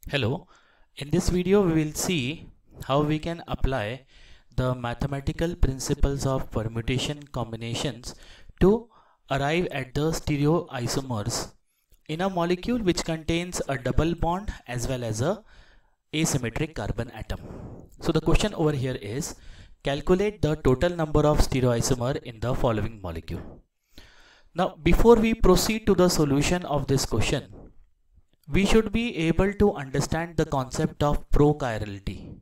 Hello, in this video we will see how we can apply the mathematical principles of permutation combinations to arrive at the stereoisomers in a molecule which contains a double bond as well as a asymmetric carbon atom. So the question over here is calculate the total number of stereoisomer in the following molecule. Now before we proceed to the solution of this question, we should be able to understand the concept of prochirality.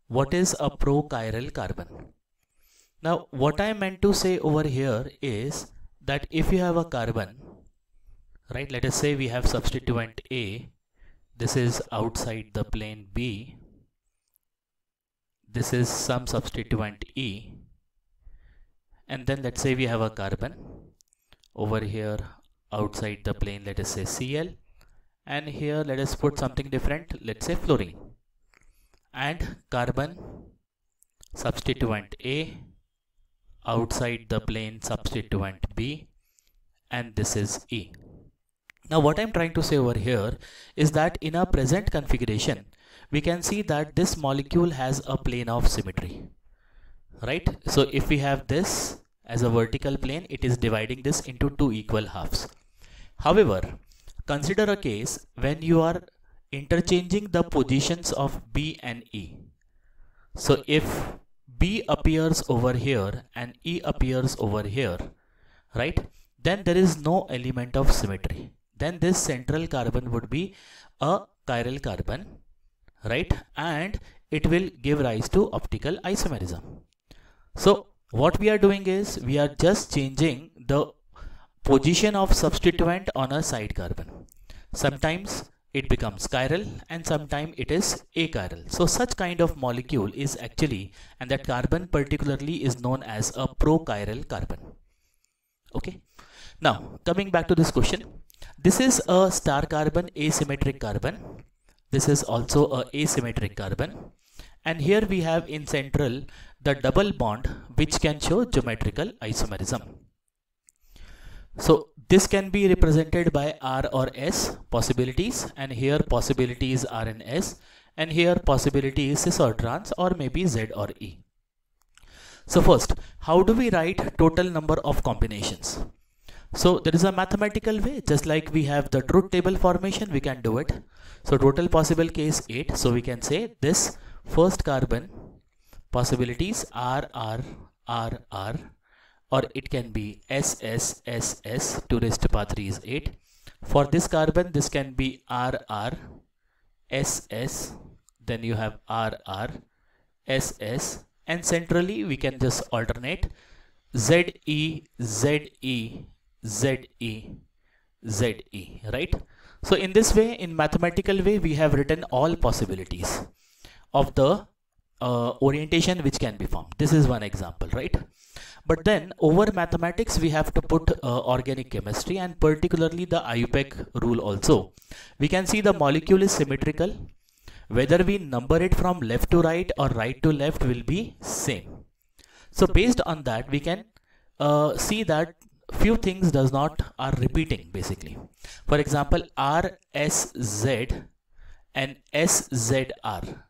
What is a prochiral carbon? Now what I meant to say over here is that if you have a carbon, right, let us say we have substituent A, this is outside the plane B, this is some substituent E, and then let's say we have a carbon over here outside the plane, let us say Cl, and here let us put something different, let's say fluorine, and carbon substituent A, outside the plane substituent B, and this is E. Now what I'm trying to say over here is that in our present configuration we can see that this molecule has a plane of symmetry, right? So if we have this as a vertical plane, it is dividing this into two equal halves. However, consider a case when you are interchanging the positions of B and E. So if B appears over here and E appears over here, right, then there is no element of symmetry. Then this central carbon would be a chiral carbon, right, and it will give rise to optical isomerism. So what we are doing is we are just changing the position of substituent on a side carbon. Sometimes it becomes chiral and sometimes it is achiral. So such kind of molecule is actually, and that carbon particularly is known as a prochiral carbon. Okay. Now coming back to this question, this is a star carbon asymmetric carbon. This is also a asymmetric carbon. And here we have in central the double bond which can show geometrical isomerism. So this can be represented by R or S possibilities, and here possibilities R and S, and here possibility is cis or trans, or maybe Z or E. So first, how do we write total number of combinations? So there is a mathematical way, just like we have the truth table formation, we can do it. So total possible case 8, so we can say this first carbon possibilities R, or it can be S, 2 raised to power 3 is 8. For this carbon, this can be R, S, then you have R, S, and centrally we can just alternate ZE, right? So in this way, in mathematical way, we have written all possibilities of the orientation which can be formed. This is one example, right? But then over mathematics we have to put organic chemistry, and particularly the IUPAC rule also. We can see the molecule is symmetrical. Whether we number it from left to right or right to left will be same. So based on that we can see that few things are repeating basically. For example, RSZ and SZR,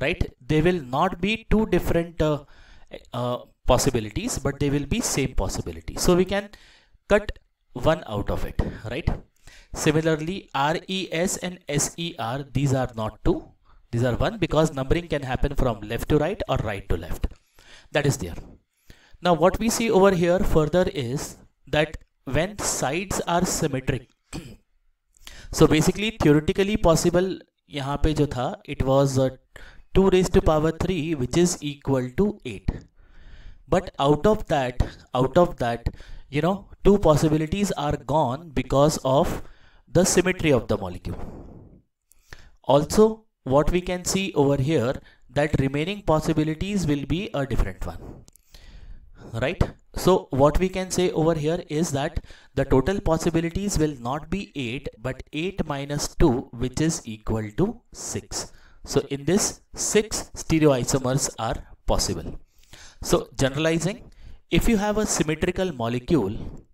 right? They will not be two different possibilities, but they will be same possibility. So we can cut one out of it, right? Similarly, RES and SER, these are not two, these are one, because numbering can happen from left to right or right to left. That is there. Now what we see over here further is that when sides are symmetric, so basically theoretically possible यहाँ पे जो था, it was 2 raised to power 3 which is equal to 8. But out of that, you know, two possibilities are gone because of the symmetry of the molecule. Also, what we can see over here, that remaining possibilities will be a different one, right? So what we can say over here is that the total possibilities will not be 8, but 8 minus 2, which is equal to 6. So in this, 6 stereoisomers are possible. So generalizing, if you have a symmetrical molecule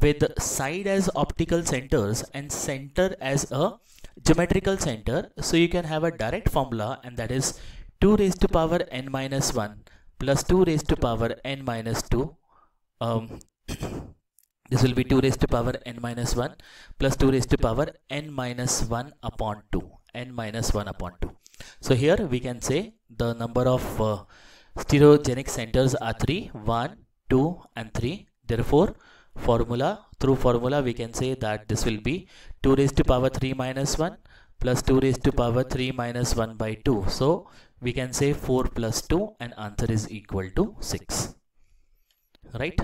with side as optical centers and center as a geometrical center, so you can have a direct formula, and that is 2 raised to power n minus 1 plus 2 raised to power n minus 2. This will be 2 raised to power n minus 1 plus 2 raised to power n minus 1 upon 2. N minus 1 upon 2. So here we can say the number of stereogenic centers are 3, 1, 2 and 3. Therefore, through formula we can say that this will be 2 raised to power 3 minus 1 plus 2 raised to power 3 minus 1 by 2. So we can say 4 plus 2, and answer is equal to 6. Right?